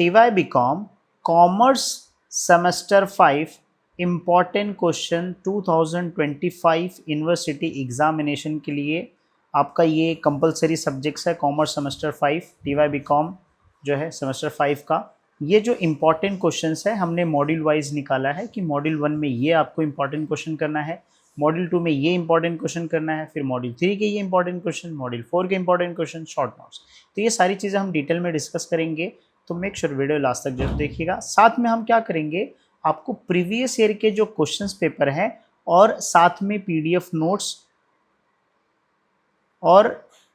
TY BCom commerce semester 5 important question 2025 university examination के लिए आपका ये कंपलसरी सब्जेक्ट्स है। कॉमर्स सेमेस्टर 5 TY BCom जो है सेमेस्टर 5 का ये जो इम्पॉर्टेंट क्वेश्चंस है हमने मॉड्यूल वाइज निकाला है कि मॉड्यूल 1 में ये आपको इम्पॉर्टेंट क्वेश्चन करना है, मॉड्यूल 2 में ये इंपॉर्टेंट क्वेश्चन करना है, फिर मॉड्यूल 3 के ये इंपॉर्टेंट क्वेश्चन, मॉड्यूल 4 के इंपॉर्टेंट क्वेश्चन, शॉर्ट नोट्स। तो ये सारी चीज़ें हम डिटेल में डिस्कस करेंगे, तो मेक श्योर वीडियो लास्ट तक जरूर देखिएगा। साथ में हम क्या करेंगे, आपको प्रीवियस ईयर के जो क्वेश्चंस पेपर हैं और साथ में PDF नोट्स और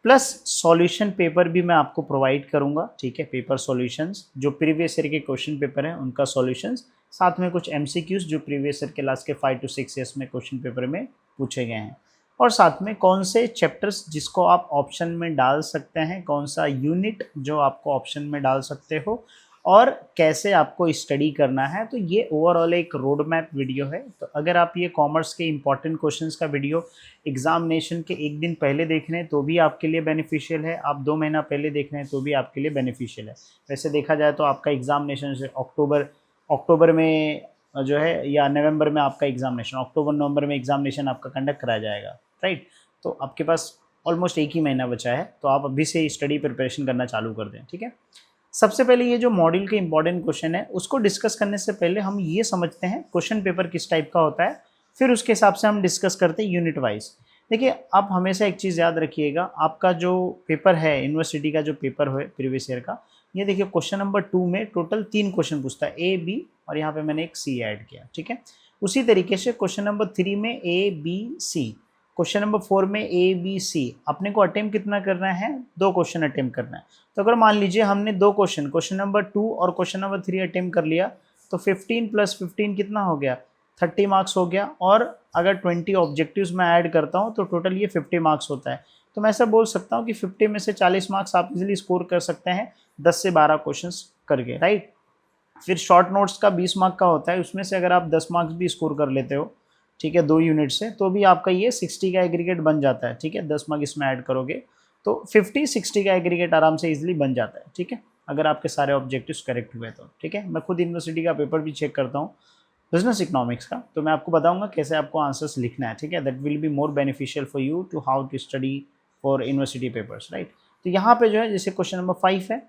प्लस सॉल्यूशन पेपर भी मैं आपको प्रोवाइड करूंगा। ठीक है, पेपर सॉल्यूशंस जो प्रीवियस ईयर के क्वेश्चन पेपर हैं उनका सॉल्यूशंस, साथ में कुछ MCQs जो प्रीवियस ईयर के लास्ट के 5 to 6 ईयर्स में क्वेश्चन पेपर में पूछे गए हैं, और साथ में कौन से चैप्टर्स जिसको आप ऑप्शन में डाल सकते हैं, कौन सा यूनिट जो आपको ऑप्शन में डाल सकते हो और कैसे आपको स्टडी करना है। तो ये ओवरऑल एक रोड मैप वीडियो है। तो अगर आप ये कॉमर्स के इंपॉर्टेंट क्वेश्चंस का वीडियो एग्जामिनेशन के एक दिन पहले देख रहे हैं तो भी आपके लिए बेनिफिशियल है, आप 2 महीना पहले देख रहे हैं तो भी आपके लिए बेनिफिशियल है। वैसे देखा जाए तो आपका एग्जामिनेशन से अक्टूबर में जो है या नवंबर में आपका एग्जामिनेशन, अक्टूबर नवंबर में एग्जामिनेशन आपका कंडक्ट कराया जाएगा, राइट। तो आपके पास ऑलमोस्ट एक ही महीना बचा है, तो आप अभी से स्टडी प्रिपरेशन करना चालू कर दें। ठीक है, सबसे पहले ये जो मॉड्यूल के इंपॉर्टेंट क्वेश्चन है उसको डिस्कस करने से पहले हम ये समझते हैं क्वेश्चन पेपर किस टाइप का होता है, फिर उसके हिसाब से हम डिस्कस करते हैं यूनिट वाइज। देखिए, आप हमेशा एक चीज़ याद रखिएगा, आपका जो पेपर है यूनिवर्सिटी का जो पेपर है प्रीवियस ईयर का, ये देखिए क्वेश्चन नंबर 2 में टोटल 3 क्वेश्चन पूछता है, A B और यहाँ पे मैंने एक C ऐड किया। ठीक है, उसी तरीके से क्वेश्चन नंबर 3 में A B C, question number 4 में A B C। अपने को अटेम्प्ट कितना करना है, 2 क्वेश्चन अटेम्प्ट करना है। तो अगर मान लीजिए हमने 2 क्वेश्चन नंबर 2 और क्वेश्चन नंबर 3 अटेम्प्ट कर लिया, तो 15 + 15 कितना हो गया, 30 मार्क्स हो गया। और अगर 20 ऑब्जेक्टिव्स मैं ऐड करता हूँ तो टोटल ये 50 मार्क्स होता है। तो मैं ऐसा बोल सकता हूँ कि 50 में से 40 मार्क्स आप इजीली स्कोर कर सकते हैं 10 से 12 क्वेश्चंस करके, राइट। फिर शॉर्ट नोट्स का 20 मार्क का होता है, उसमें से अगर आप 10 मार्क्स भी स्कोर कर लेते हो, ठीक है, 2 यूनिट से, तो भी आपका ये 60 का एग्रीगेट बन जाता है। ठीक है, 10 मार्क इसमें ऐड करोगे तो 50-60 का एग्रीगेट आराम से इजीली बन जाता है। ठीक है, अगर आपके सारे ऑब्जेक्टिव्स करेक्ट हुए तो। ठीक है, मैं खुद यूनिवर्सिटी का पेपर भी चेक करता हूँ बिजनेस इकोनॉमिक्स का, तो मैं आपको बताऊंगा कैसे आपको आंसर्स लिखना है। ठीक है, that will be more beneficial for you to how to study for university papers, right. तो यहाँ पे जो है जैसे क्वेश्चन नंबर 5 है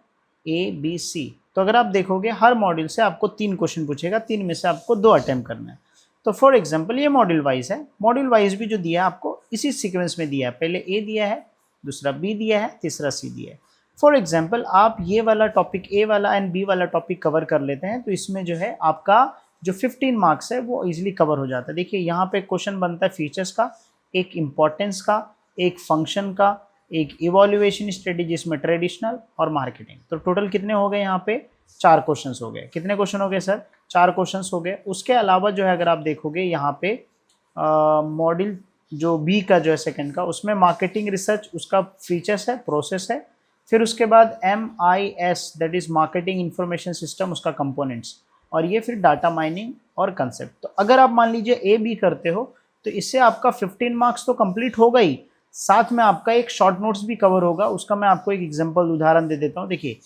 A B C, तो अगर आप देखोगे हर मॉड्यूल से आपको 3 क्वेश्चन पूछेगा, 3 में से आपको 2 अटेम्प्ट करना है। तो फॉर एग्जाम्पल ये मॉड्यूल वाइज है, मॉड्यूल वाइज भी जो दिया है आपको इसी सीक्वेंस में दिया है, पहले A दिया है, दूसरा B दिया है, तीसरा C दिया है। फॉर एग्जाम्पल आप ये वाला टॉपिक A वाला एंड B वाला टॉपिक कवर कर लेते हैं तो इसमें जो है आपका जो 15 मार्क्स है वो इजीली कवर हो जाता है। देखिए यहाँ पे क्वेश्चन बनता है फीचर्स का, एक इम्पोर्टेंस का, एक फंक्शन का, एक इवोल्यूएशन स्ट्रेटेजी जिसमें ट्रेडिशनल और मार्केटिंग। तो टोटल कितने हो गए यहाँ पे, 4 क्वेश्चंस हो गए। कितने क्वेश्चन हो गए सर, 4 क्वेश्चंस हो गए। उसके अलावा जो है अगर आप देखोगे यहाँ पे मॉड्यूल जो B का जो है सेकंड का, उसमें मार्केटिंग रिसर्च उसका फीचर्स है, प्रोसेस है। फिर उसके बाद MIS that is marketing information system, उसका कंपोनेंट्स, और ये फिर डाटा माइनिंग और कंसेप्ट। तो अगर आप मान लीजिए A B करते हो तो इससे आपका 15 मार्क्स तो कंप्लीट होगा ही, साथ में आपका एक शॉर्ट नोट्स भी कवर होगा। उसका मैं आपको एक एग्जांपल उदाहरण दे देता हूँ। देखिए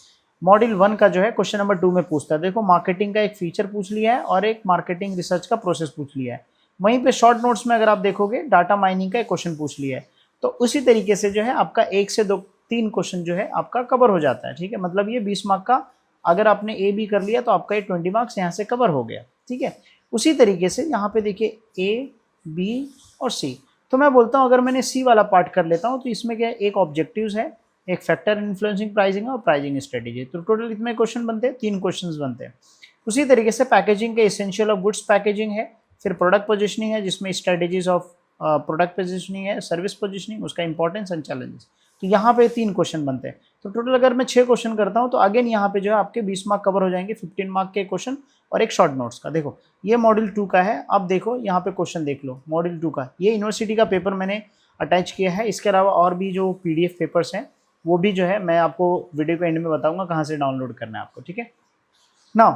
मॉड्यूल 1 का जो है क्वेश्चन नंबर 2 में पूछता है, देखो मार्केटिंग का एक फीचर पूछ लिया है और एक मार्केटिंग रिसर्च का प्रोसेस पूछ लिया है। वहीं पे शॉर्ट नोट्स में अगर आप देखोगे डाटा माइनिंग का एक क्वेश्चन पूछ लिया है। तो उसी तरीके से जो है आपका 1 से 2-3 क्वेश्चन जो है आपका कवर हो जाता है। ठीक है, मतलब ये 20 मार्क का अगर आपने A B कर लिया तो आपका ये 20 मार्क्स यहाँ से कवर हो गया। ठीक है, उसी तरीके से यहाँ पे देखिए A B और C। तो मैं बोलता हूँ अगर मैंने C वाला पार्ट कर लेता हूँ तो इसमें क्या है, एक ऑब्जेक्टिव्स है, एक फैक्टर इन्फ्लुएंसिंग प्राइसिंग और प्राइसिंग स्ट्रेटेजी। तो टोटल कितने क्वेश्चन बनते हैं, 3 क्वेश्चन बनते हैं। उसी तरीके से पैकेजिंग के एसेंशियल ऑफ गुड्स पैकेजिंग है, फिर प्रोडक्ट पोजिशनिंग है जिसमें स्ट्रेटेजीज ऑफ प्रोडक्ट पोजिशनिंग है, सर्विस पोजिशनिंग, उसका इंपॉर्टेंस एंड चैलेंजेस। तो यहाँ पे 3 क्वेश्चन बनते हैं। तो टोटल अगर मैं 6 क्वेश्चन करता हूँ तो अगेन यहाँ पे जो है आपके 20 मार्क कवर हो जाएंगे, 15 मार्क के क्वेश्चन और एक शॉर्ट नोट्स का। देखो ये मॉड्यूल 2 का है, अब देखो यहाँ पे क्वेश्चन देख लो मॉड्यूल 2 का। ये यूनिवर्सिटी का पेपर मैंने अटैच किया है, इसके अलावा और भी जो PDF पेपर्स हैं वो भी जो है मैं आपको वीडियो के एंड में बताऊंगा कहाँ से डाउनलोड करना है आपको। ठीक है, नाउ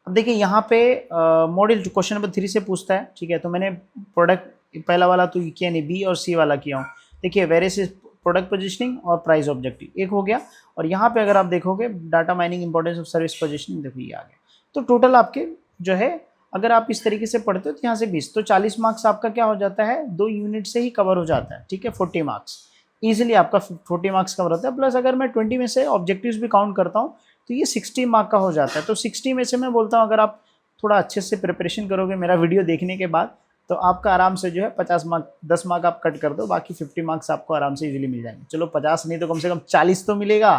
अब देखिए यहाँ पे मॉड्यूल क्वेश्चन नंबर 3 से पूछता है। ठीक है, तो मैंने प्रोडक्ट पहला वाला तो किया नहीं, B और C वाला किया हूँ। देखिए वेरियस प्रोडक्ट पोजिशनिंग और प्राइस ऑब्जेक्टिव एक हो गया। और यहाँ पे अगर आप देखोगे data mining importance of service positioning, देखो ये आ गया। तो टोटल आपके जो है अगर आप इस तरीके से पढ़ते हो तो यहाँ से 20, तो 40 मार्क्स आपका क्या हो जाता है, 2 यूनिट से ही कवर हो जाता है, ठीक है। 40 मार्क्स ईजिली आपका 40 मार्क्स कवर होता है। प्लस अगर मैं 20 में से ऑब्जेक्टिव्स भी काउंट करता हूँ तो ये 60 मार्क का हो जाता है। तो 60 में से मैं बोलता हूँ अगर आप थोड़ा अच्छे से प्रिपरेशन करोगे मेरा वीडियो देखने के बाद, तो आपका आराम से जो है 50 मार्क, 10 मार्क आप कट कर दो, बाकी 50 मार्क्स आपको आराम से इजीली मिल जाएंगे। चलो 50 नहीं तो कम से कम 40 तो मिलेगा,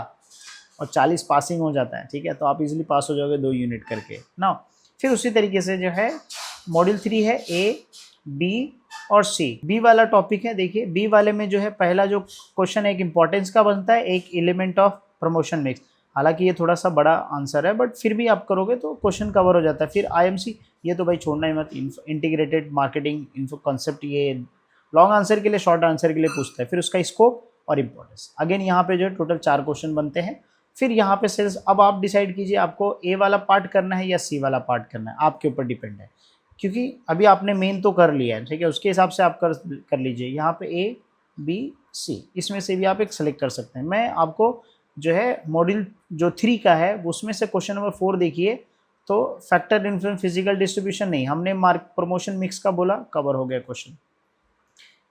और 40 पासिंग हो जाता है, ठीक है। तो आप इजीली पास हो जाओगे 2 यूनिट करके ना। फिर उसी तरीके से जो है मॉड्यूल 3 है ए, बी और सी। बी वाला टॉपिक है, देखिए बी वाले में जो है पहला जो क्वेश्चन एक इंपॉर्टेंस का बनता है, एक एलिमेंट ऑफ प्रमोशन मिक्स। हालांकि ये थोड़ा सा बड़ा आंसर है बट फिर भी आप करोगे तो क्वेश्चन कवर हो जाता है। फिर आईएमसी, ये तो भाई छोड़ना ही मत, इंटीग्रेटेड मार्केटिंग इन्फो कॉन्सेप्ट, ये लॉन्ग आंसर के लिए, शॉर्ट आंसर के लिए पूछता है। फिर उसका स्कोप और इंपॉर्टेंस, अगेन यहाँ पे जो है टोटल 4 क्वेश्चन बनते हैं। फिर यहाँ पे सेल्स, अब आप डिसाइड कीजिए आपको ए वाला पार्ट करना है या सी वाला पार्ट करना है, आपके ऊपर डिपेंड है। क्योंकि अभी आपने मेन तो कर लिया है, ठीक है, उसके हिसाब से आप कर लीजिए। यहाँ पे ए, बी, सी, इसमें से भी आप एक सेलेक्ट कर सकते हैं। मैं आपको जो है मॉड्यूल जो 3 का है उसमें से क्वेश्चन नंबर 4 देखिए, तो फैक्टर इन्फ्लुएंस फिजिकल डिस्ट्रीब्यूशन नहीं, हमने मार्क प्रमोशन मिक्स का बोला, कवर हो गया क्वेश्चन।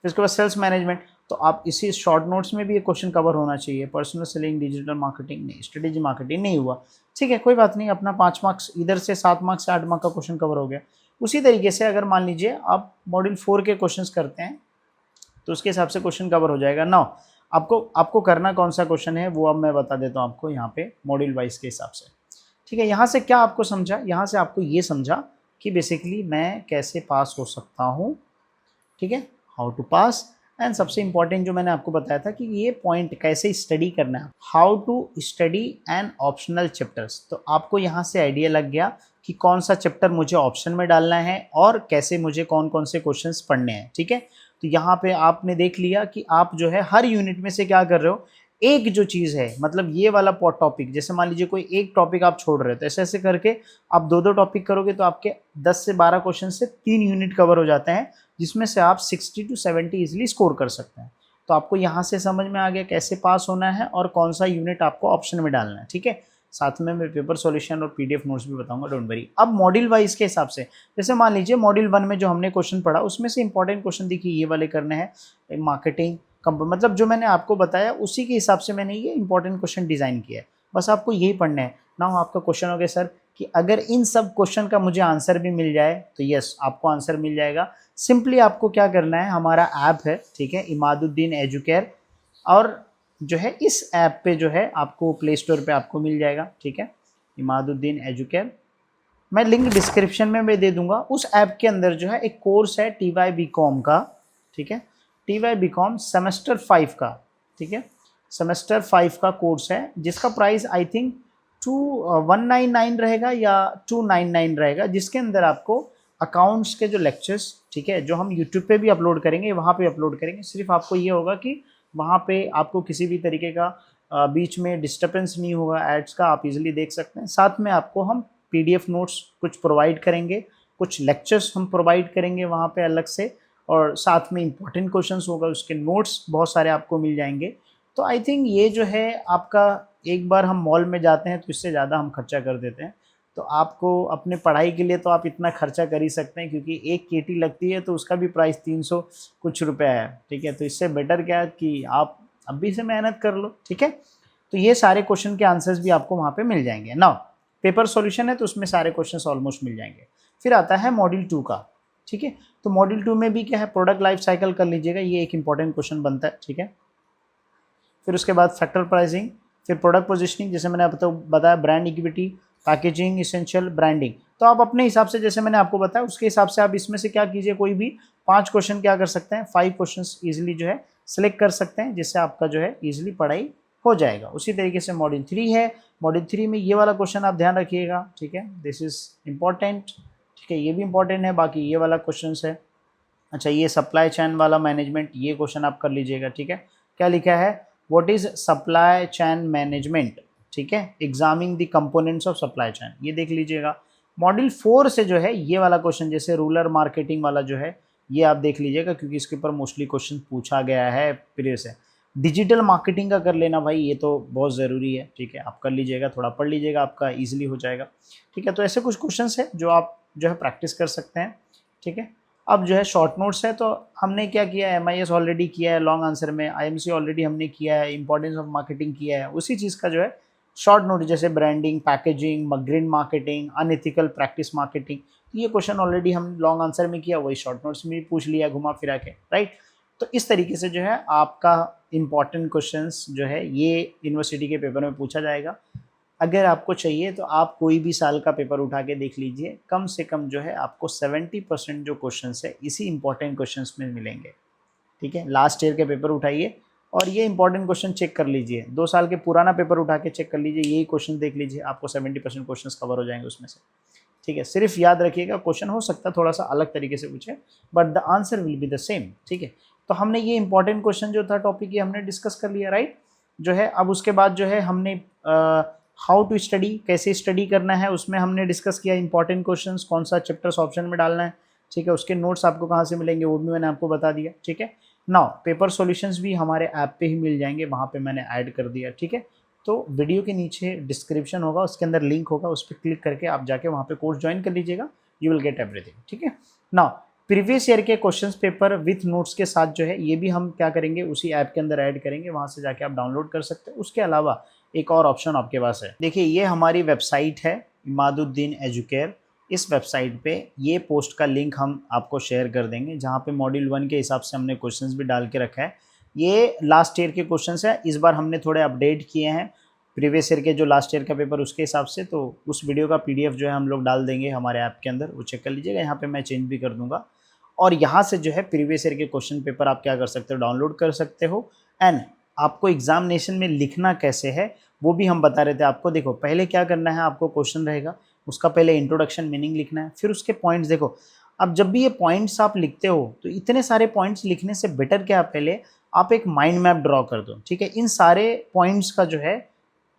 इसके बाद सेल्स मैनेजमेंट, तो आप इसी शॉर्ट नोट्स में भी ये क्वेश्चन कवर होना चाहिए। पर्सनल सेलिंग, डिजिटल मार्केटिंग नहीं, स्ट्रेटेजी मार्केटिंग नहीं हुआ, ठीक है, कोई बात नहीं, अपना 5 मार्क्स इधर से 7 मार्क्स से 8 मार्क का क्वेश्चन कवर हो गया। उसी तरीके से अगर मान लीजिए आप मॉड्यूल 4 के क्वेश्चंस करते हैं तो उसके हिसाब से क्वेश्चन कवर हो जाएगा ना। आपको करना कौन सा क्वेश्चन है वो अब मैं बता देता हूँ आपको यहाँ पे मॉड्यूल वाइज के हिसाब से, ठीक है। यहाँ से क्या आपको समझा, यहाँ से आपको ये समझा कि बेसिकली मैं कैसे पास हो सकता हूँ, ठीक है, हाउ टू पास। एंड सबसे इंपॉर्टेंट जो मैंने आपको बताया था कि ये पॉइंट कैसे स्टडी करना है, how to study and optional chapters. तो आपको यहाँ से आइडिया लग गया कि कौन सा चैप्टर मुझे ऑप्शन में डालना है और कैसे मुझे कौन कौन से क्वेश्चंस पढ़ने हैं, ठीक है। तो यहाँ पे आपने देख लिया कि आप जो है हर यूनिट में से क्या कर रहे हो, एक जो चीज़ है, मतलब ये वाला टॉपिक, जैसे मान लीजिए कोई एक टॉपिक आप छोड़ रहे हो तो ऐसे ऐसे करके आप 2-2 टॉपिक करोगे तो आपके 10 से 12 क्वेश्चन से 3 यूनिट कवर हो जाते हैं, जिसमें से आप 60 to 70 इजीली स्कोर कर सकते हैं। तो आपको यहाँ से समझ में आ गया कैसे पास होना है और कौन सा यूनिट आपको ऑप्शन में डालना है, ठीक है। साथ में मैं पेपर सॉल्यूशन और पीडीएफ नोट्स भी बताऊंगा, डोंट वरी। अब मॉड्यूल वाइज के हिसाब से, जैसे मान लीजिए मॉड्यूल 1 में जो हमने क्वेश्चन पढ़ा उसमें से इंपॉर्टेंट क्वेश्चन देखिए ये वाले करने हैं, मार्केटिंग मतलब जो मैंने आपको बताया उसी के हिसाब से मैंने ये इंपॉर्टेंट क्वेश्चन डिज़ाइन किया है, बस आपको यही पढ़ना है ना। आपका क्वेश्चन हो गया सर कि अगर इन सब क्वेश्चन का मुझे आंसर भी मिल जाए तो यस आपको आंसर मिल जाएगा। सिंपली आपको क्या करना है, हमारा ऐप है, ठीक है, इमादुद्दीन एजुकेयर, और जो है इस ऐप पे जो है आपको प्ले स्टोर पे आपको मिल जाएगा, ठीक है, इमादुद्दीन एजुकेयर। मैं लिंक डिस्क्रिप्शन में मैं दे दूंगा। उस ऐप के अंदर जो है एक कोर्स है TYBCom का, ठीक है, TYBCom सेमेस्टर 5 का, ठीक है, सेमेस्टर 5 का कोर्स है जिसका प्राइस आई थिंक 199 रहेगा या 299 रहेगा, जिसके अंदर आपको अकाउंट्स के जो लेक्चर्स, ठीक है, जो हम यूट्यूब पे भी अपलोड करेंगे वहाँ पे अपलोड करेंगे। सिर्फ आपको ये होगा कि वहाँ पे आपको किसी भी तरीके का बीच में डिस्टर्बेंस नहीं होगा एड्स का, आप इजीली देख सकते हैं। साथ में आपको हम PDF नोट्स कुछ प्रोवाइड करेंगे, कुछ लेक्चर्स हम प्रोवाइड करेंगे वहाँ पे अलग से, और साथ में इंपॉर्टेंट क्वेश्चंस होगा, उसके नोट्स बहुत सारे आपको मिल जाएंगे। तो आई थिंक ये जो है आपका, एक बार हम मॉल में जाते हैं तो इससे ज़्यादा हम खर्चा कर देते हैं, तो आपको अपने पढ़ाई के लिए तो आप इतना खर्चा कर ही सकते हैं, क्योंकि एक KT लगती है तो उसका भी प्राइस 300 कुछ रुपया है, ठीक है। तो इससे बेटर क्या है कि आप अभी से मेहनत कर लो, ठीक है। तो ये सारे क्वेश्चन के आंसर्स भी आपको वहाँ पे मिल जाएंगे ना। पेपर सॉल्यूशन है तो उसमें सारे क्वेश्चंस ऑलमोस्ट मिल जाएंगे। फिर आता है मॉड्यूल 2 का, ठीक है। तो मॉड्यूल 2 में भी क्या है, प्रोडक्ट लाइफ साइकिल कर लीजिएगा, ये एक इंपॉर्टेंट क्वेश्चन बनता है, ठीक है। फिर उसके बाद फैक्टर प्राइसिंग, फिर प्रोडक्ट पोजिशनिंग, जैसे मैंने आपको बताया, brand equity, packaging, essential, branding. तो आप अपने हिसाब से, जैसे मैंने आपको बताया उसके हिसाब से आप इसमें से क्या कीजिए, कोई भी 5 क्वेश्चन क्या कर सकते हैं, 5 क्वेश्चन ईजिली जो है सिलेक्ट कर सकते हैं, जिससे आपका जो है ईजिली पढ़ाई हो जाएगा। उसी तरीके से मॉड्यूल 3 है, मॉड्यूल 3 में ये वाला क्वेश्चन आप ध्यान रखिएगा, ठीक है, दिस इज इम्पॉर्टेंट, ठीक है, ये भी इंपॉर्टेंट है। बाकी ये वाला क्वेश्चन है, अच्छा ये सप्लाई चैन वाला मैनेजमेंट, ये क्वेश्चन आप कर लीजिएगा, ठीक है। क्या लिखा है, what is supply chain management, ठीक है, examining the components of supply chain, ये देख लीजिएगा। मॉड्यूल 4 से जो है ये वाला क्वेश्चन, जैसे रूरल मार्केटिंग वाला जो है ये आप देख लीजिएगा, क्योंकि इसके ऊपर मोस्टली क्वेश्चन पूछा गया है प्रीवियस है। डिजिटल मार्केटिंग का कर लेना भाई, ये तो बहुत ज़रूरी है, ठीक है, आप कर लीजिएगा, थोड़ा पढ़ लीजिएगा, आपका ईजिली हो जाएगा, ठीक है। तो ऐसे कुछ क्वेश्चंस है जो आप जो है प्रैक्टिस कर सकते हैं, ठीक है। अब जो है शॉर्ट नोट्स है, तो हमने क्या किया है, MIS ऑलरेडी किया है लॉन्ग आंसर में, IMC ऑलरेडी हमने किया है, इंपॉर्टेंस ऑफ मार्केटिंग किया है, उसी चीज़ का जो है शॉर्ट नोट जैसे branding, packaging, green marketing, unethical practice marketing, ये क्वेश्चन ऑलरेडी हम लॉन्ग आंसर में किया, वही शॉर्ट नोट्स में भी पूछ लिया घुमा फिरा के, राइट। तो इस तरीके से जो है आपका इम्पॉर्टेंट क्वेश्चंस जो है ये यूनिवर्सिटी के पेपर में पूछा जाएगा। अगर आपको चाहिए तो आप कोई भी साल का पेपर उठा के देख लीजिए, कम से कम जो है आपको 70% जो क्वेश्चंस है इसी इंपॉर्टेंट क्वेश्चंस में मिलेंगे, ठीक है। लास्ट ईयर के पेपर उठाइए और ये इंपॉर्टेंट क्वेश्चन चेक कर लीजिए, 2 साल के पुराना पेपर उठा के चेक कर लीजिए, यही क्वेश्चन देख लीजिए, आपको 70% क्वेश्चन कवर हो जाएंगे उसमें से, ठीक है। सिर्फ याद रखिएगा क्वेश्चन हो सकता है थोड़ा सा अलग तरीके से पूछे, but the answer will be the same, ठीक है। तो हमने ये इंपॉर्टेंट क्वेश्चन जो था टॉपिक ये हमने डिस्कस कर लिया, राइट जो है। अब उसके बाद जो है हमने हाउ टू स्टडी, कैसे स्टडी करना है, उसमें हमने डिस्कस किया इंपॉर्टेंट क्वेश्चंस, कौन सा चैप्टर्स ऑप्शन में डालना है, ठीक है। उसके नोट्स आपको कहाँ से मिलेंगे वो भी मैंने आपको बता दिया, ठीक है। नाउ पेपर सॉल्यूशंस भी हमारे ऐप पे ही मिल जाएंगे, वहाँ पे मैंने ऐड कर दिया, ठीक है। तो वीडियो के नीचे डिस्क्रिप्शन होगा, उसके अंदर लिंक होगा, उस पर क्लिक करके आप जाके वहाँ पे कोर्स ज्वाइन कर लीजिएगा, यू विल गेट एवरीथिंग, ठीक है। नाउ प्रीवियस ईयर के क्वेश्चंस पेपर विथ नोट्स के साथ जो है ये भी हम क्या करेंगे उसी ऐप के अंदर ऐड करेंगे, वहाँ से जाके आप डाउनलोड कर सकते हैं। उसके अलावा एक और ऑप्शन आपके पास है, देखिए ये हमारी वेबसाइट है इमादुद्दीन एजुकेयर, इस वेबसाइट पे ये पोस्ट का लिंक हम आपको शेयर कर देंगे, जहाँ पे मॉड्यूल 1 के हिसाब से हमने क्वेश्चंस भी डाल के रखा है। ये लास्ट ईयर के क्वेश्चंस है, इस बार हमने थोड़े अपडेट किए हैं प्रीवियस ईयर के जो लास्ट ईयर का पेपर उसके हिसाब से, तो उस वीडियो का PDF जो है हम लोग डाल देंगे हमारे ऐप के अंदर, वो चेक कर लीजिएगा, यहाँ पे मैं चेंज भी कर दूंगा। और यहाँ से जो है प्रीवियस ईयर के क्वेश्चन पेपर आप क्या कर सकते हो, डाउनलोड कर सकते हो। एंड आपको एग्जामिनेशन में लिखना कैसे है वो भी हम बता रहे थे आपको। देखो पहले क्या करना है, आपको क्वेश्चन रहेगा, उसका पहले इंट्रोडक्शन मीनिंग लिखना है, फिर उसके पॉइंट्स। देखो अब जब भी ये पॉइंट्स आप लिखते हो तो इतने सारे पॉइंट्स लिखने से बेटर क्या, पहले आप एक माइंड मैप ड्रॉ कर दो, ठीक है। इन सारे पॉइंट्स का जो है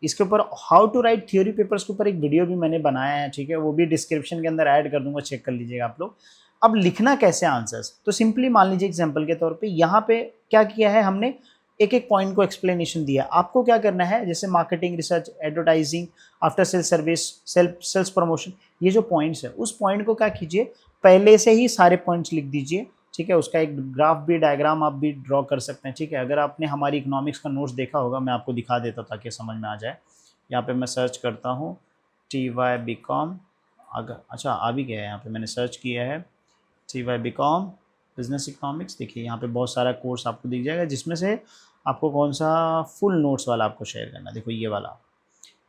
इसके ऊपर how to write theory papers के ऊपर एक वीडियो भी मैंने बनाया है, ठीक है, वो भी डिस्क्रिप्शन के अंदर ऐड कर दूंगा, चेक कर लीजिएगा आप लोग। अब लिखना कैसे आंसर्स, तो सिंपली मान लीजिए एग्जांपल के तौर पे यहाँ पे क्या किया है हमने, एक एक पॉइंट को एक्सप्लेनेशन दिया। आपको क्या करना है, जैसे marketing, research, advertising, after sale service, sales promotion, ये जो पॉइंट्स है उस पॉइंट को क्या कीजिए, पहले से ही सारे पॉइंट्स लिख दीजिए, ठीक है। उसका एक ग्राफ भी, डायग्राम आप भी ड्रॉ कर सकते हैं, ठीक है। अगर आपने हमारी इकोनॉमिक्स का नोट्स देखा होगा, मैं आपको दिखा देता ताकि समझ में आ जाए। यहाँ पे मैं सर्च करता हूँ TY BCom, अगर अच्छा आ भी गया है, यहाँ पे मैंने सर्च किया है TY BCom बिजनेस इकोनॉमिक्स, देखिए यहाँ पे बहुत सारा कोर्स आपको दिख जाएगा, जिसमें से आपको कौन सा फुल नोट्स वाला आपको शेयर करना है, देखो ये वाला,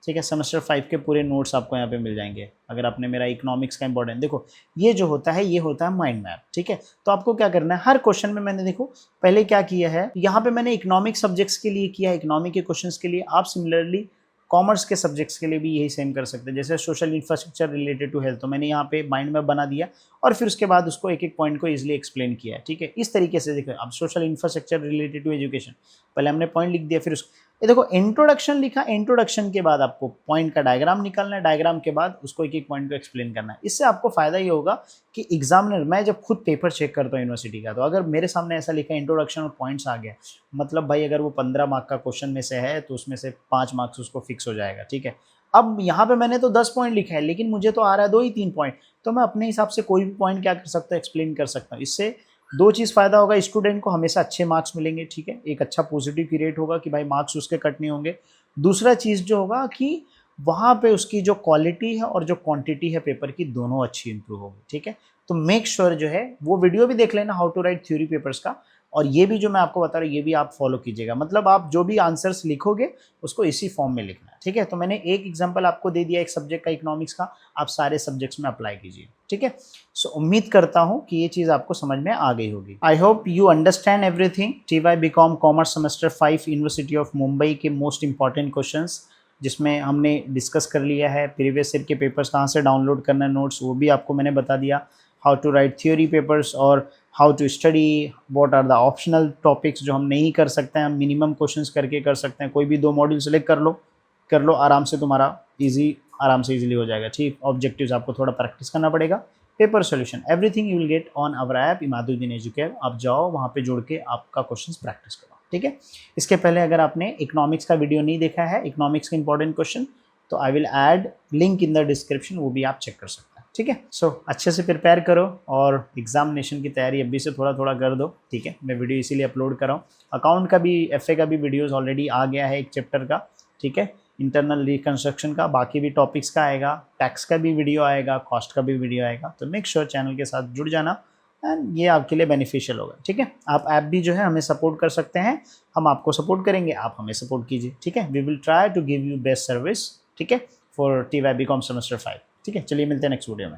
ठीक है। सेमेस्टर 5 के पूरे नोट्स आपको यहाँ पे मिल जाएंगे। अगर आपने मेरा इकोनॉमिक्स का इंपॉर्टेंट, देखो ये जो होता है ये होता है माइंड मैप, ठीक है। तो आपको क्या करना है, हर क्वेश्चन में मैंने देखो पहले क्या किया है, यहाँ पे मैंने इकोनॉमिक सब्जेक्ट्स के लिए किया है, इकोनॉमिक के क्वेश्चंस के लिए। आप सिमिलरली कॉमर्स के सब्जेक्ट्स के लिए भी यही सेम कर सकते हैं, जैसे social infrastructure related to health, तो मैंने यहाँ पे माइंड मैप बना दिया और फिर उसके बाद उसको एक एक पॉइंट को इजीली एक्सप्लेन किया है, ठीक है। इस तरीके से देखो, अब social infrastructure related to education, पहले हमने पॉइंट लिख दिया, फिर ये देखो इंट्रोडक्शन लिखा, इंट्रोडक्शन के बाद आपको पॉइंट का डायग्राम निकालना है, डायग्राम के बाद उसको एक एक पॉइंट को एक्सप्लेन करना है। इससे आपको फायदा ये होगा कि एग्जामिनर, मैं जब खुद पेपर चेक करता हूँ यूनिवर्सिटी का, तो अगर मेरे सामने ऐसा लिखा इंट्रोडक्शन और पॉइंट्स आ गया, मतलब भाई अगर वो 15 मार्क का क्वेश्चन में से है तो उसमें से 5 मार्क्स उसको फिक्स हो जाएगा, ठीक है। अब यहाँ पे मैंने तो 10 पॉइंट लिखा है, लेकिन मुझे तो आ रहा है 2 ही 3 पॉइंट, तो मैं अपने हिसाब से कोई भी पॉइंट क्या कर सकता हूँ, एक्सप्लेन कर सकता हूँ। इससे 2 चीज़ फ़ायदा होगा, स्टूडेंट को हमेशा अच्छे मार्क्स मिलेंगे, ठीक है, एक अच्छा पॉजिटिव क्रिएट होगा कि भाई मार्क्स उसके कट नहीं होंगे। दूसरा चीज़ जो होगा कि वहाँ पे उसकी जो क्वालिटी है और जो क्वांटिटी है पेपर की, दोनों अच्छी इंप्रूव होगी, ठीक है। तो मेक श्योर जो है वो वीडियो भी देख लेना, how to write theory papers का, और ये भी जो मैं आपको बता रहा हूँ ये भी आप फॉलो कीजिएगा। मतलब आप जो भी आंसर्स लिखोगे उसको इसी फॉर्म में लिखना है, ठीक है। तो मैंने एक एग्जांपल आपको दे दिया एक सब्जेक्ट का, इकोनॉमिक्स का, आप सारे सब्जेक्ट्स में अप्लाई कीजिए, ठीक है। सो उम्मीद करता हूँ कि ये चीज़ आपको समझ में आ गई होगी। I hope you understand everything. TY BCom commerce semester 5 university of Mumbai के मोस्ट इंपॉर्टेंट क्वेश्चंस, जिसमें हमने डिस्कस कर लिया है। प्रीवियस ईयर के पेपर्स कहाँ से डाउनलोड करना है नोट्स, वो भी आपको मैंने बता दिया। How to write theory papers और how to study, what are the optional topics जो हम नहीं कर सकते हैं, हम मिनिमम क्वेश्चंस करके कर सकते हैं। कोई भी 2 मॉड्यूल सेलेक्ट कर लो आराम से, तुम्हारा आराम से इजीली हो जाएगा, ठीक। ऑब्जेक्टिव्स आपको थोड़ा प्रैक्टिस करना पड़ेगा। Paper solution everything you will get on our app Imaduddin Educare. आप जाओ वहाँ पे जुड़ के आपका क्वेश्चंस प्रैक्टिस करो। ठीक है। इसके पहले अगर आपने इकोनॉमिक्स का वीडियो नहीं देखा है, इकोनॉमिक्स का इंपॉर्टेंट क्वेश्चन, तो I will add link in the description, वो भी आप चेक कर सकते हैं, ठीक है। सो अच्छे से प्रिपेयर करो और एग्जामिनेशन की तैयारी अभी से थोड़ा थोड़ा कर दो, ठीक है। मैं वीडियो इसीलिए अपलोड कर रहा हूँ। अकाउंट का भी, एफए का भी वीडियोस ऑलरेडी आ गया है एक चैप्टर का, ठीक है। इंटरनल रिकंस्ट्रक्शन का, बाकी भी टॉपिक्स का आएगा, टैक्स का भी वीडियो आएगा, कॉस्ट का भी वीडियो आएगा। तो मेक श्योर चैनल के साथ जुड़ जाना एंड ये आपके लिए बेनिफिशियल होगा, ठीक है। आप ऐप भी जो है हमें सपोर्ट कर सकते हैं, हम आपको सपोर्ट करेंगे, आप हमें सपोर्ट कीजिए, ठीक है। We will try to give you best service, ठीक है, फॉर TY BCom सेमेस्टर 5, ठीक है। चलिए मिलते हैं नेक्स्ट वीडियो में।